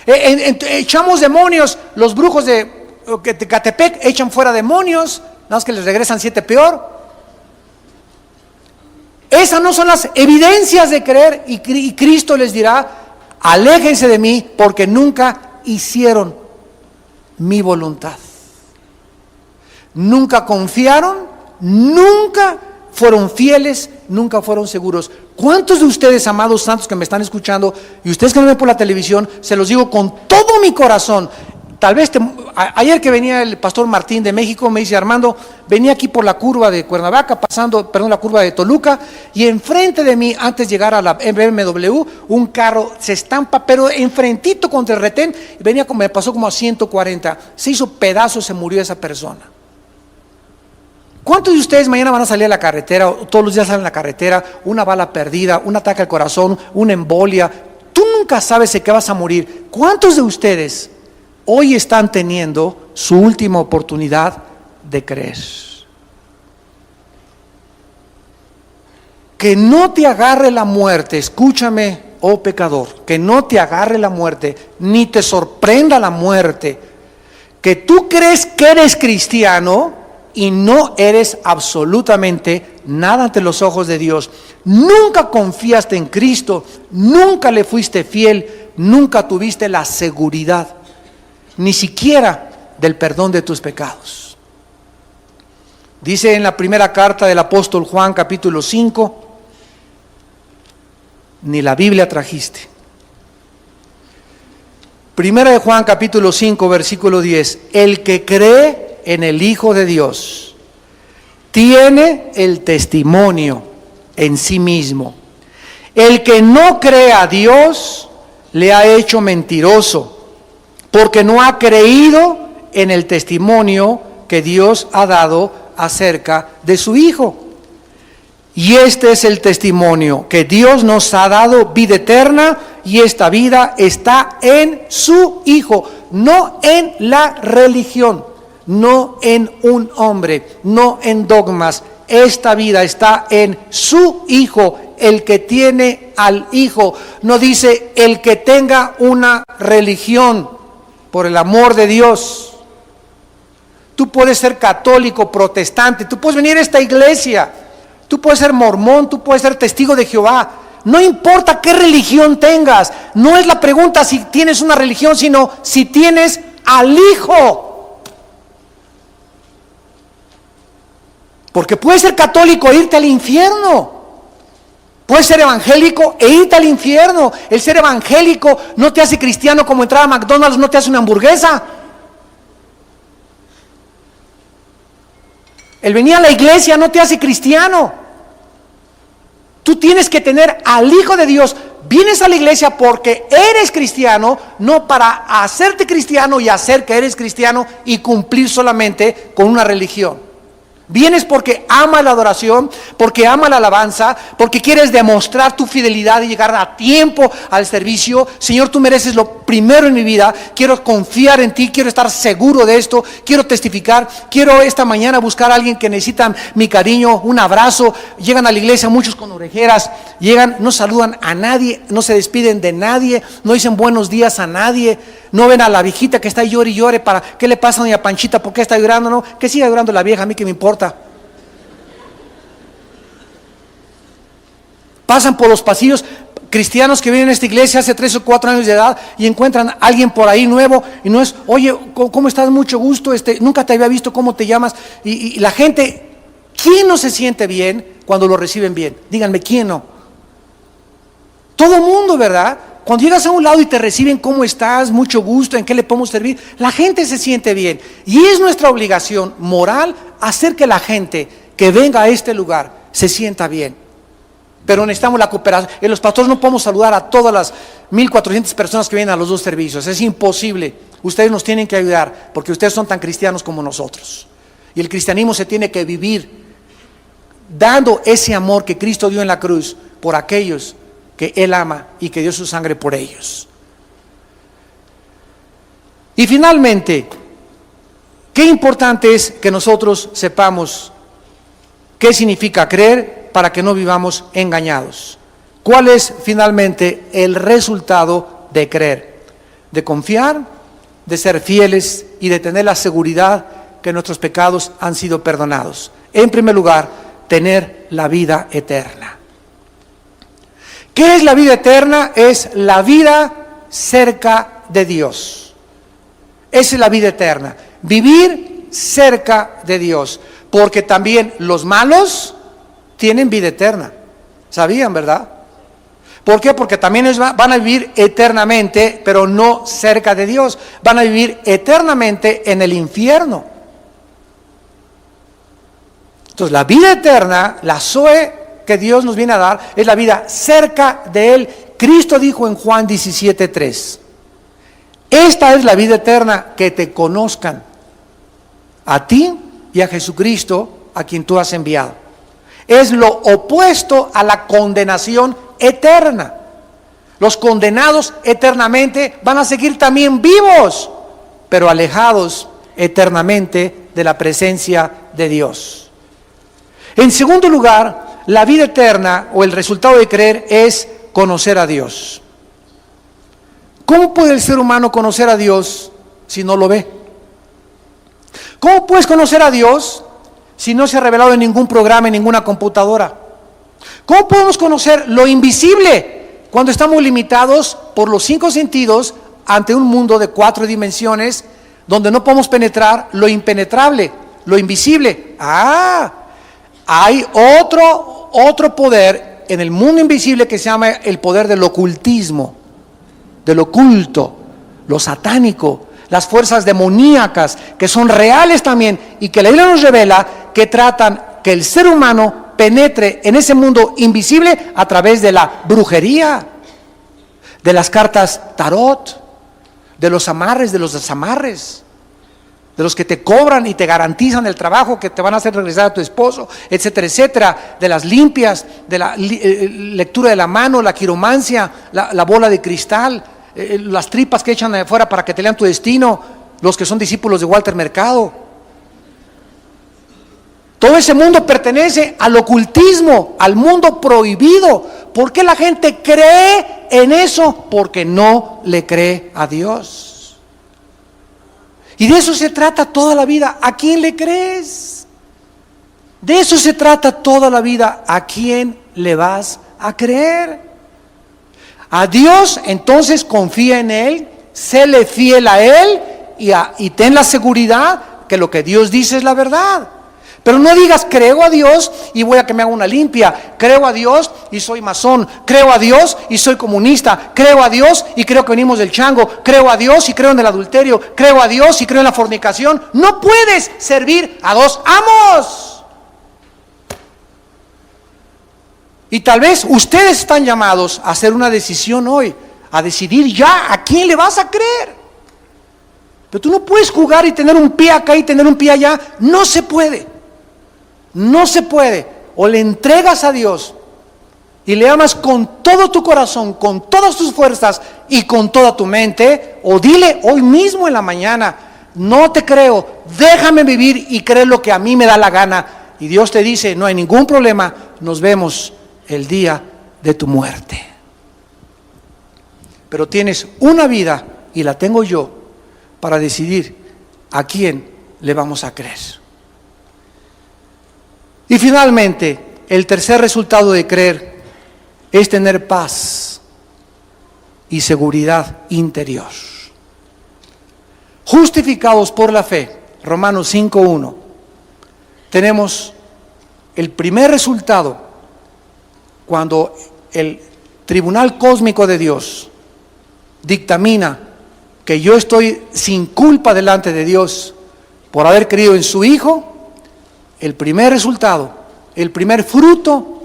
Echamos demonios. Los brujos de Catepec echan fuera demonios, nada más que les regresan 7 peor. Esas no son las evidencias de creer, y Cristo les dirá: aléjense de mí, porque nunca hicieron mi voluntad. Nunca confiaron, nunca fueron fieles, nunca fueron seguros. ¿Cuántos de ustedes, amados santos que me están escuchando, y ustedes que me ven por la televisión, se los digo con todo mi corazón? Tal vez ayer que venía el pastor Martín de México, me dice: Armando, venía aquí por la curva de Cuernavaca, la curva de Toluca, y enfrente de mí, antes de llegar a la BMW, un carro se estampa, pero enfrentito contra el retén, me pasó como a 140, se hizo pedazos, se murió esa persona. ¿Cuántos de ustedes mañana van a salir a la carretera, o todos los días salen a la carretera, una bala perdida, un ataque al corazón, una embolia? Tú nunca sabes de qué vas a morir. ¿Cuántos de ustedes hoy están teniendo su última oportunidad de creer? Que no te agarre la muerte, escúchame, oh pecador, que no te agarre la muerte, ni te sorprenda la muerte, que tú crees que eres cristiano y no eres absolutamente nada ante los ojos de Dios. Nunca confiaste en Cristo, nunca le fuiste fiel, nunca tuviste la seguridad, ni siquiera del perdón de tus pecados. Dice en la primera carta del apóstol Juan, capítulo 5, ni la Biblia trajiste. Primera de Juan, capítulo 5, versículo 10. El que cree en el Hijo de Dios tiene el testimonio en sí mismo. El que no cree a Dios le ha hecho mentiroso, porque no ha creído en el testimonio que Dios ha dado acerca de su Hijo. Y este es el testimonio, que Dios nos ha dado vida eterna y esta vida está en su Hijo, no en la religión, no en un hombre, no en dogmas. Esta vida está en su Hijo, el que tiene al Hijo. No dice el que tenga una religión, por el amor de Dios. Tú puedes ser católico, protestante, tú puedes venir a esta iglesia, tú puedes ser mormón, tú puedes ser testigo de Jehová. No importa qué religión tengas, no es la pregunta si tienes una religión, sino si tienes al Hijo. Porque puedes ser católico e irte al infierno. Puedes ser evangélico e irte al infierno. El ser evangélico no te hace cristiano, como entrar a McDonald's no te hace una hamburguesa. El venir a la iglesia no te hace cristiano. Tú tienes que tener al Hijo de Dios. Vienes a la iglesia porque eres cristiano, no para hacerte cristiano y hacer que eres cristiano y cumplir solamente con una religión. Vienes porque amas la adoración, porque amas la alabanza, porque quieres demostrar tu fidelidad y llegar a tiempo al servicio. Señor, tú mereces lo primero en mi vida. Quiero confiar en ti, quiero estar seguro de esto, quiero testificar. Quiero esta mañana buscar a alguien que necesita mi cariño, un abrazo. Llegan a la iglesia muchos con orejeras, llegan, no saludan a nadie, no se despiden de nadie, no dicen buenos días a nadie. No ven a la viejita que está ahí llore y llore para, ¿qué le pasa a doña Panchita? ¿Por qué está llorando? No, que siga llorando la vieja, a mí que me importa. Pasan por los pasillos cristianos que vienen a esta iglesia hace 3 o 4 años de edad y encuentran a alguien por ahí nuevo y no es, oye, ¿cómo estás? Mucho gusto, nunca te había visto, ¿cómo te llamas? Y la gente, ¿quién no se siente bien cuando lo reciben bien? Díganme, ¿quién no? Todo mundo, ¿verdad? Cuando llegas a un lado y te reciben, ¿cómo estás? Mucho gusto, ¿en qué le podemos servir? La gente se siente bien. Y es nuestra obligación moral hacer que la gente que venga a este lugar se sienta bien. Pero necesitamos la cooperación. Los pastores no podemos saludar a todas las 1,400 personas que vienen a los 2 servicios. Es imposible. Ustedes nos tienen que ayudar porque ustedes son tan cristianos como nosotros. Y el cristianismo se tiene que vivir dando ese amor que Cristo dio en la cruz por aquellos que Él ama y que dio su sangre por ellos. Y finalmente, qué importante es que nosotros sepamos qué significa creer para que no vivamos engañados. ¿Cuál es finalmente el resultado de creer? De confiar, de ser fieles y de tener la seguridad que nuestros pecados han sido perdonados. En primer lugar, tener la vida eterna. ¿Qué es la vida eterna? Es la vida cerca de Dios. Esa es la vida eterna. Vivir cerca de Dios. Porque también los malos tienen vida eterna. ¿Sabían, verdad? ¿Por qué? Porque también van a vivir eternamente, pero no cerca de Dios. Van a vivir eternamente en el infierno. Entonces, la vida eterna, la Zoe que Dios nos viene a dar, es la vida cerca de Él. Cristo dijo en Juan 17:3, esta es la vida eterna, que te conozcan a ti y a Jesucristo, a quien tú has enviado. Es lo opuesto a la condenación eterna. Los condenados eternamente van a seguir también vivos, pero alejados eternamente de la presencia de Dios. En segundo lugar, la vida eterna o el resultado de creer es conocer a Dios. ¿Cómo puede el ser humano conocer a Dios si no lo ve? ¿Cómo puedes conocer a Dios si no se ha revelado en ningún programa, en ninguna computadora? ¿Cómo podemos conocer lo invisible cuando estamos limitados por los 5 sentidos ante un mundo de 4 dimensiones donde no podemos penetrar lo impenetrable, lo invisible? Hay otro poder en el mundo invisible que se llama el poder del ocultismo, del oculto, lo satánico, las fuerzas demoníacas que son reales también y que la Biblia nos revela que tratan que el ser humano penetre en ese mundo invisible a través de la brujería, de las cartas tarot, de los amarres, de los desamarres. de los que te cobran y te garantizan el trabajo que te van a hacer regresar a tu esposo, etcétera, etcétera, de las limpias, de la lectura de la mano, la quiromancia, la bola de cristal, las tripas que echan de afuera para que te lean tu destino, los que son discípulos de Walter Mercado. Todo ese mundo pertenece al ocultismo, al mundo prohibido. ¿Por qué la gente cree en eso? Porque no le cree a Dios. Y de eso se trata toda la vida. ¿A quién le crees? De eso se trata toda la vida. ¿A quién le vas a creer? A Dios, entonces confía en Él, séle fiel a Él y ten la seguridad que lo que Dios dice es la verdad. Pero no digas, creo a Dios y voy a que me haga una limpia. Creo a Dios y soy masón. Creo a Dios y soy comunista. Creo a Dios y creo que venimos del chango. Creo a Dios y creo en el adulterio. Creo a Dios y creo en la fornicación. No puedes servir a dos amos. Y tal vez ustedes están llamados a hacer una decisión hoy, a decidir ya a quién le vas a creer. Pero tú no puedes jugar y tener un pie acá y tener un pie allá. No se puede. No se puede. O le entregas a Dios y le amas con todo tu corazón, con todas tus fuerzas y con toda tu mente, o dile hoy mismo en la mañana, no te creo, déjame vivir y creer lo que a mí me da la gana. Y Dios te dice, no hay ningún problema, nos vemos el día de tu muerte. Pero tienes una vida, y la tengo yo, para decidir a quién le vamos a creer. Y finalmente, el tercer resultado de creer es tener paz y seguridad interior. Justificados por la fe, Romanos 5:1, tenemos el primer resultado cuando el tribunal cósmico de Dios dictamina que yo estoy sin culpa delante de Dios por haber creído en su Hijo. El primer resultado, el primer fruto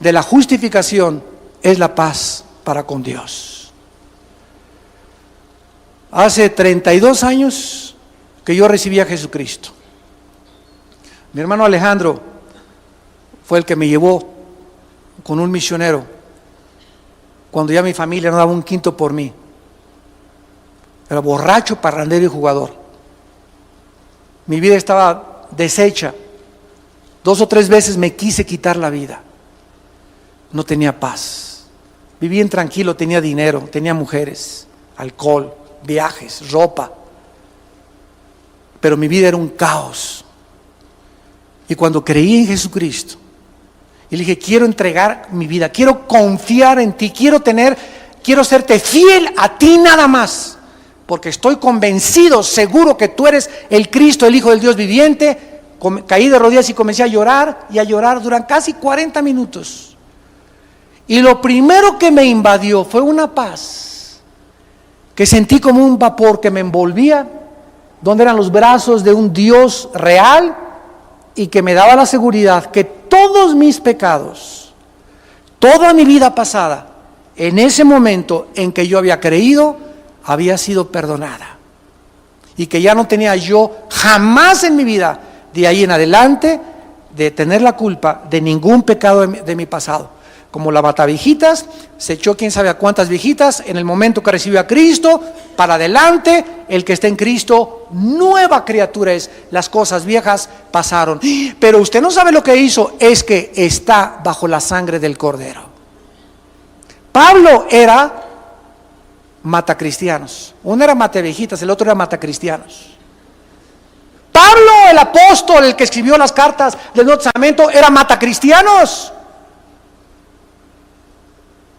de la justificación es la paz para con Dios. Hace 32 años que yo recibí a Jesucristo. Mi hermano Alejandro fue el que me llevó con un misionero cuando ya mi familia no daba un quinto por mí. Era borracho, parrandero y jugador. Mi vida estaba deshecha. 2 o 3 veces me quise quitar la vida. No tenía paz. Vivía intranquilo, tenía dinero, tenía mujeres, alcohol, viajes, ropa. Pero mi vida era un caos. Y cuando creí en Jesucristo, y le dije, quiero entregar mi vida, quiero confiar en ti, quiero serte fiel a ti nada más, porque estoy convencido, seguro que tú eres el Cristo, el Hijo del Dios viviente. Caí de rodillas y comencé a llorar durante casi 40 minutos. Y lo primero que me invadió fue una paz, que sentí como un vapor que me envolvía, donde eran los brazos de un Dios real y que me daba la seguridad que todos mis pecados, toda mi vida pasada, en ese momento en que yo había creído, había sido perdonada. Y que ya no tenía yo jamás en mi vida, de ahí en adelante, de tener la culpa de ningún pecado de mi pasado. Como la mataviejitas, se echó quién sabe a cuántas viejitas, en el momento que recibió a Cristo, para adelante, el que está en Cristo, nueva criatura es, las cosas viejas pasaron. Pero usted no sabe lo que hizo, es que está bajo la sangre del Cordero. Pablo era matacristianos, uno era mataviejitas, el otro era matacristianos. Pablo, el apóstol, el que escribió las cartas del Nuevo Testamento, era matacristianos.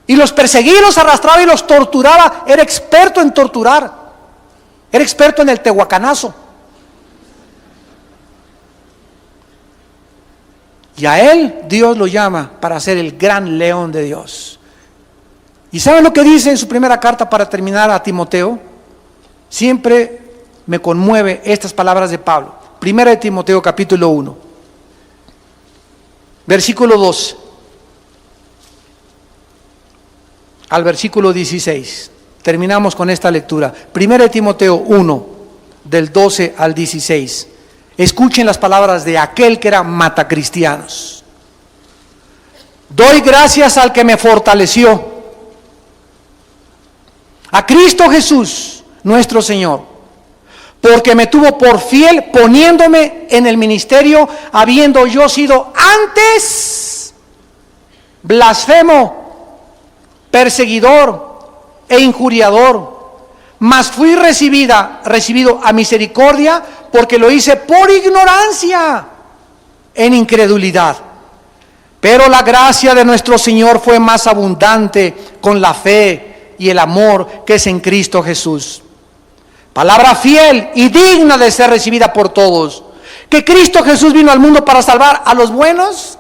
Y los perseguía, los arrastraba y los torturaba. Era experto en torturar. Era experto en el tehuacanazo. Y a él Dios lo llama para ser el gran león de Dios. ¿Y saben lo que dice en su primera carta para terminar a Timoteo? Siempre me conmueve estas palabras de Pablo. Primera de Timoteo capítulo 1, versículo 12 al versículo 16. Terminamos con esta lectura. Primera de Timoteo 1, del 12 al 16. Escuchen las palabras de aquel que era matacristianos. Doy gracias al que me fortaleció, a Cristo Jesús, nuestro Señor, porque me tuvo por fiel poniéndome en el ministerio, habiendo yo sido antes blasfemo, perseguidor e injuriador, mas fui recibido a misericordia, porque lo hice por ignorancia, en incredulidad. Pero la gracia de nuestro Señor fue más abundante con la fe y el amor que es en Cristo Jesús. Palabra fiel y digna de ser recibida por todos, que Cristo Jesús vino al mundo para salvar a los buenos.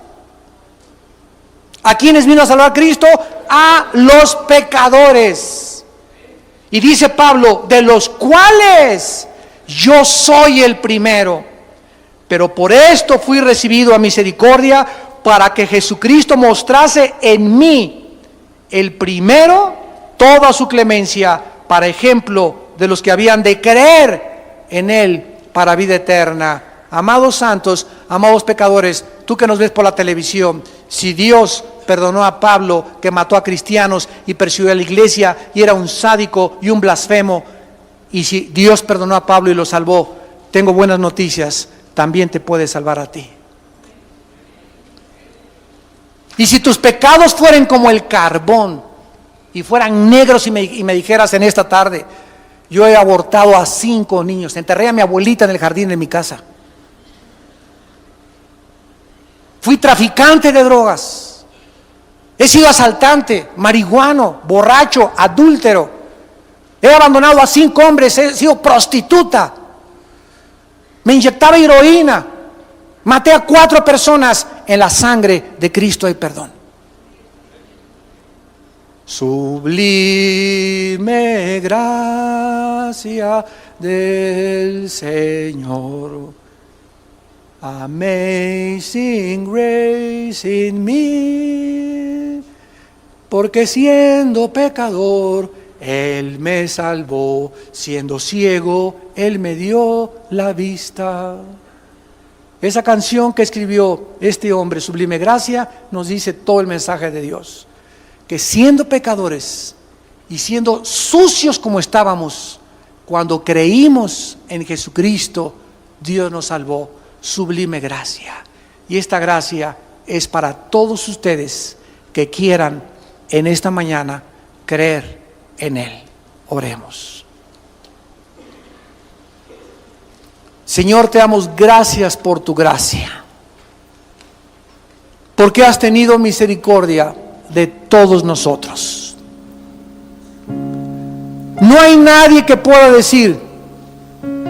¿A quiénes vino a salvar Cristo? A los pecadores. Y dice Pablo, de los cuales yo soy el primero. Pero por esto fui recibido a misericordia, para que Jesucristo mostrase en mí el primero toda su clemencia, para ejemplo de los que habían de creer en Él para vida eterna. Amados santos, amados pecadores, tú que nos ves por la televisión, si Dios perdonó a Pablo, que mató a cristianos y persiguió a la iglesia y era un sádico y un blasfemo, y si Dios perdonó a Pablo y lo salvó, tengo buenas noticias, también te puede salvar a ti. Y si tus pecados fueren como el carbón y fueran negros y me dijeras en esta tarde, yo he abortado a 5 niños, enterré a mi abuelita en el jardín de mi casa, fui traficante de drogas, he sido asaltante, marihuano, borracho, adúltero, he abandonado a 5 hombres, he sido prostituta, me inyectaba heroína, maté a 4 personas, en la sangre de Cristo hay perdón. Sublime gracia del Señor, amazing grace in me, porque siendo pecador Él me salvó, siendo ciego Él me dio la vista. Esa canción que escribió este hombre, Sublime Gracia, nos dice todo el mensaje de Dios. Que siendo pecadores y siendo sucios como estábamos, cuando creímos en Jesucristo, Dios nos salvó. Sublime gracia. Y esta gracia es para todos ustedes que quieran en esta mañana creer en Él. Oremos. Señor, te damos gracias por tu gracia, porque has tenido misericordia de todos nosotros. No hay nadie que pueda decir,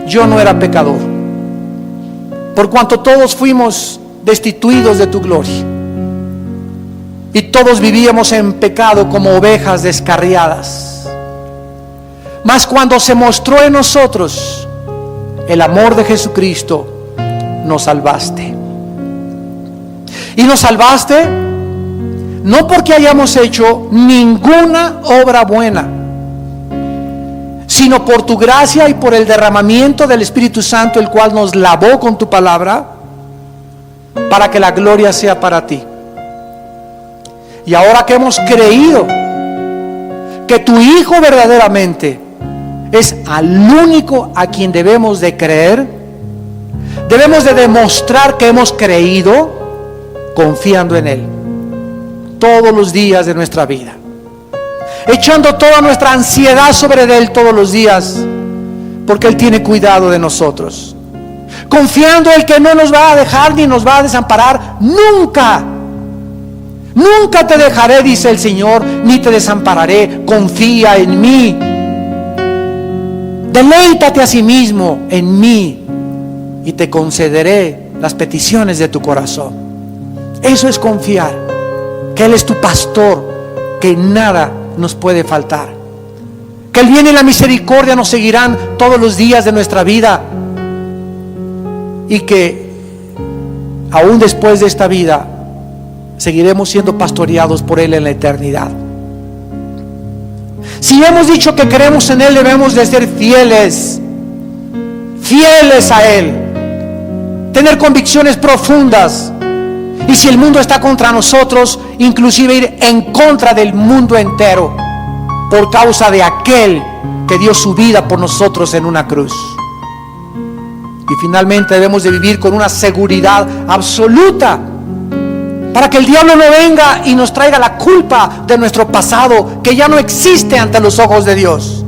yo no era pecador, por cuanto todos fuimos destituidos de tu gloria, y todos vivíamos en pecado como ovejas descarriadas. Mas cuando se mostró en nosotros el amor de Jesucristo, nos salvaste. Y nos salvaste no porque hayamos hecho ninguna obra buena, sino por tu gracia y por el derramamiento del Espíritu Santo, el cual nos lavó con tu palabra, para que la gloria sea para ti. Y ahora que hemos creído que tu Hijo verdaderamente es al único a quien debemos de creer, debemos de demostrar que hemos creído confiando en Él todos los días de nuestra vida, echando toda nuestra ansiedad sobre Él todos los días, porque Él tiene cuidado de nosotros, confiando en que no nos va a dejar ni nos va a desamparar nunca. Nunca te dejaré, dice el Señor, ni te desampararé. Confía en mí. Deleítate a sí mismo en mí y te concederé las peticiones de tu corazón. Eso es confiar, que Él es tu pastor, que nada nos puede faltar, que el bien y la misericordia nos seguirán todos los días de nuestra vida, y que aún después de esta vida seguiremos siendo pastoreados por Él en la eternidad. Si hemos dicho que creemos en Él, debemos de ser fieles fieles a Él, tener convicciones profundas. Y si el mundo está contra nosotros, inclusive ir en contra del mundo entero, por causa de aquel que dio su vida por nosotros en una cruz. Y finalmente debemos de vivir con una seguridad absoluta, para que el diablo no venga y nos traiga la culpa de nuestro pasado, que ya no existe ante los ojos de Dios.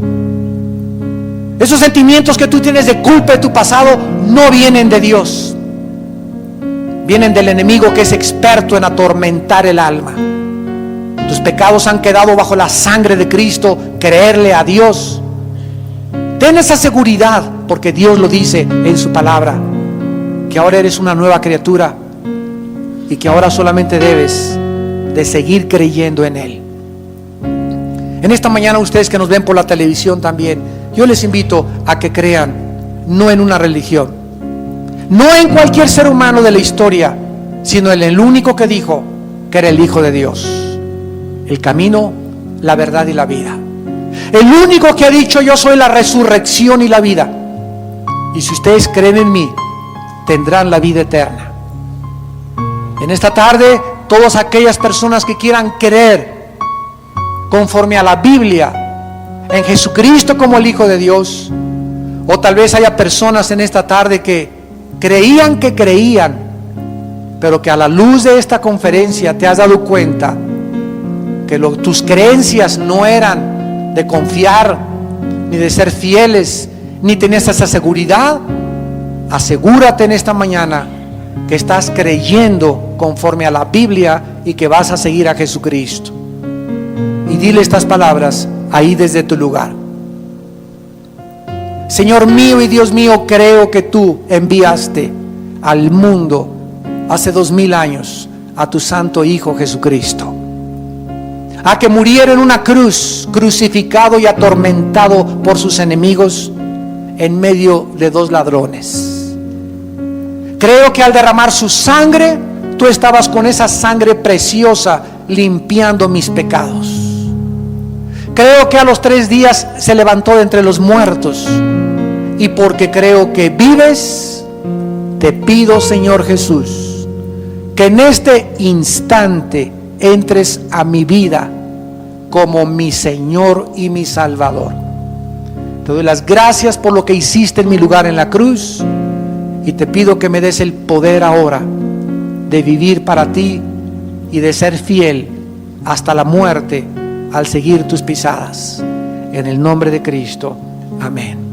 Esos sentimientos que tú tienes de culpa de tu pasado no vienen de Dios, vienen del enemigo, que es experto en atormentar el alma. Tus pecados han quedado bajo la sangre de Cristo. Creerle a Dios, ten esa seguridad, porque Dios lo dice en su palabra, que ahora eres una nueva criatura y que ahora solamente debes de seguir creyendo en Él. En esta mañana, ustedes que nos ven por la televisión también, yo les invito a que crean no en una religión, no en cualquier ser humano de la historia, sino en el único que dijo que era el Hijo de Dios, el camino, la verdad y la vida. El único que ha dicho: yo soy la resurrección y la vida, y si ustedes creen en mí, tendrán la vida eterna. En esta tarde, todas aquellas personas que quieran creer conforme a la Biblia en Jesucristo como el Hijo de Dios, o tal vez haya personas en esta tarde que creían, pero que a la luz de esta conferencia te has dado cuenta que tus creencias no eran de confiar, ni de ser fieles, ni tenías esa seguridad. Asegúrate en esta mañana que estás creyendo conforme a la Biblia y que vas a seguir a Jesucristo. Y dile estas palabras ahí desde tu lugar: Señor mío y Dios mío, creo que tú enviaste al mundo hace 2000 años a tu santo Hijo Jesucristo, a que muriera en una cruz, crucificado y atormentado por sus enemigos en medio de 2 ladrones. Creo que al derramar su sangre, tú estabas con esa sangre preciosa limpiando mis pecados. Creo que a los 3 días se levantó de entre los muertos. Y porque creo que vives, te pido, Señor Jesús, que en este instante entres a mi vida como mi Señor y mi Salvador. Te doy las gracias por lo que hiciste en mi lugar en la cruz, y te pido que me des el poder ahora de vivir para ti y de ser fiel hasta la muerte al seguir tus pisadas. En el nombre de Cristo, amén.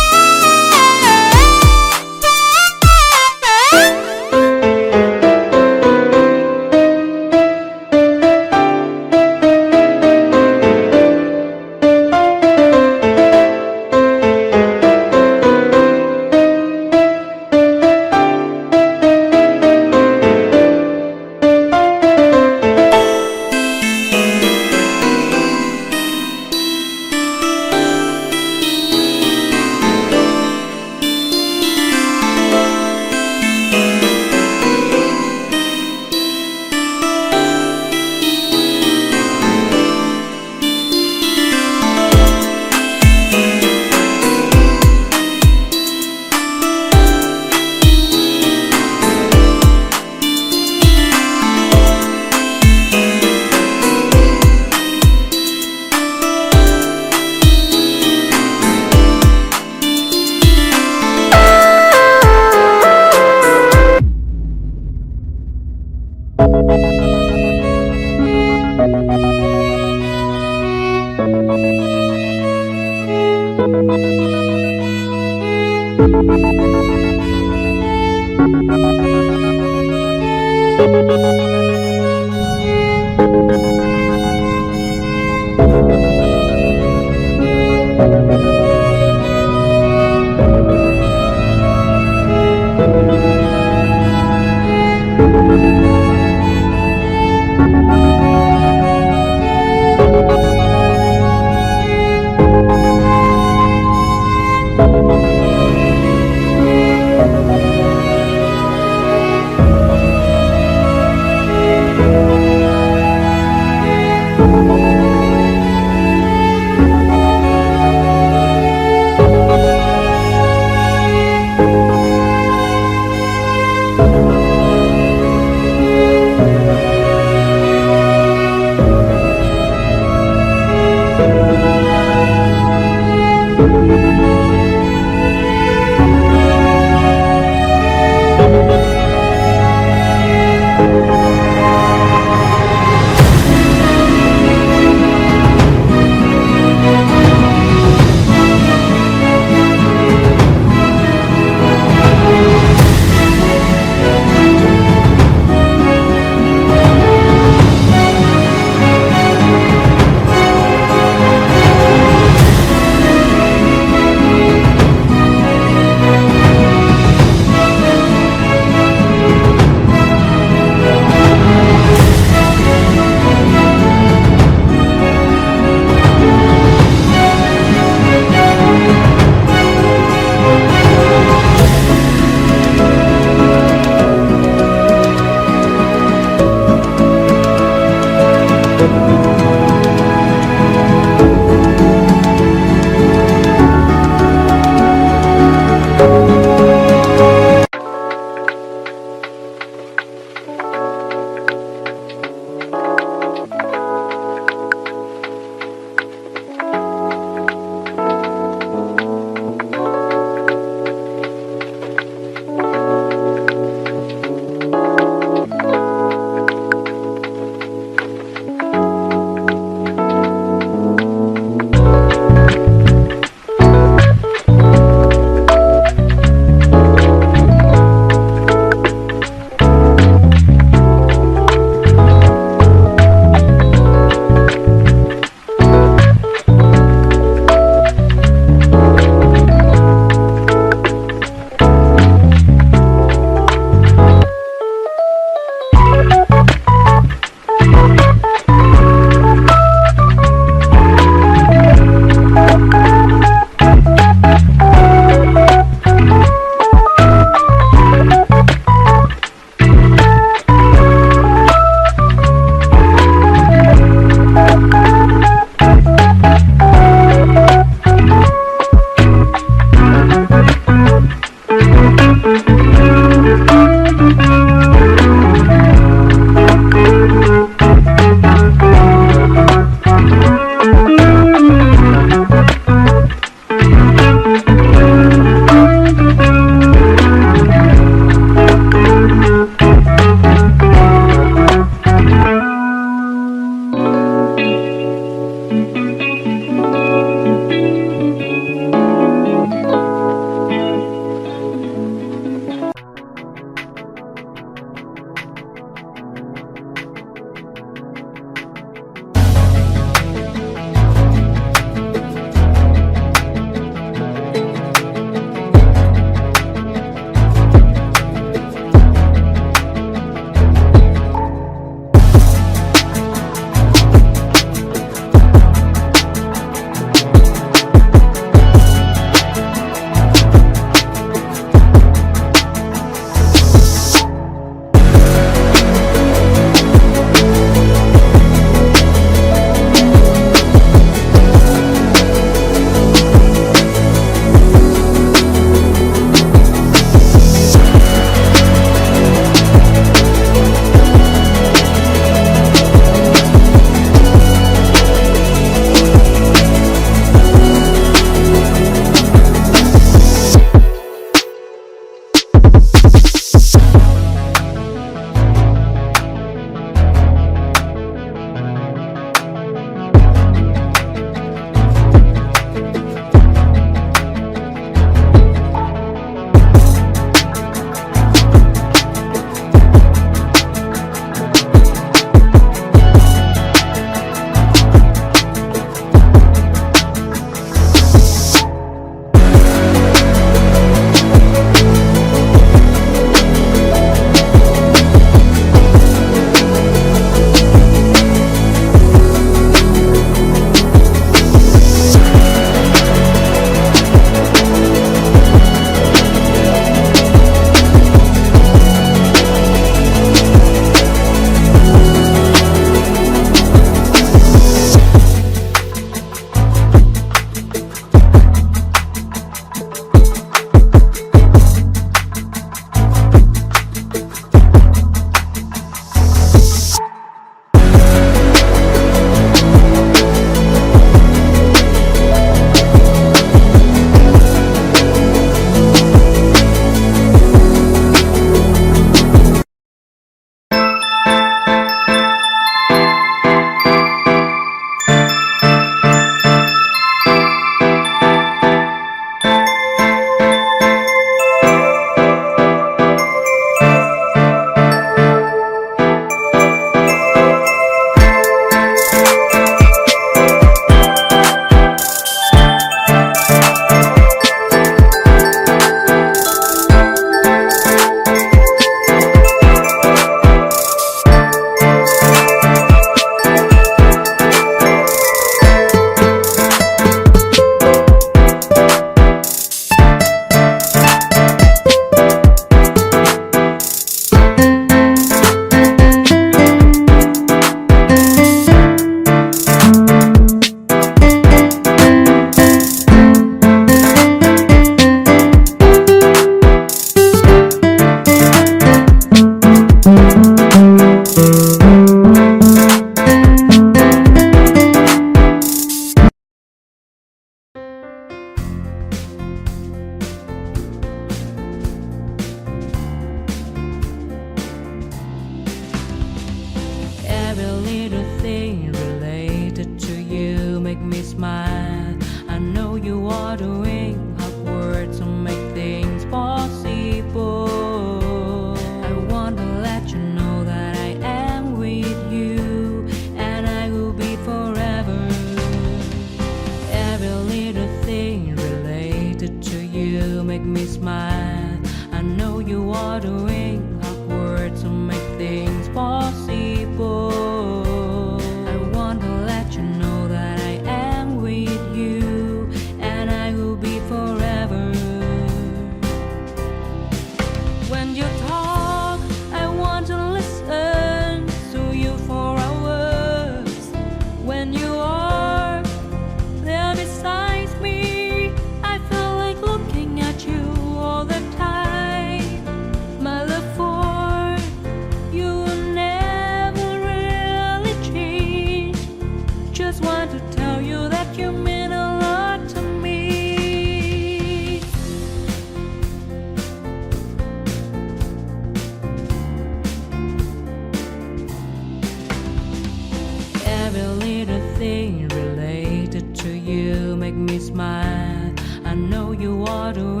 smile. I know you ought to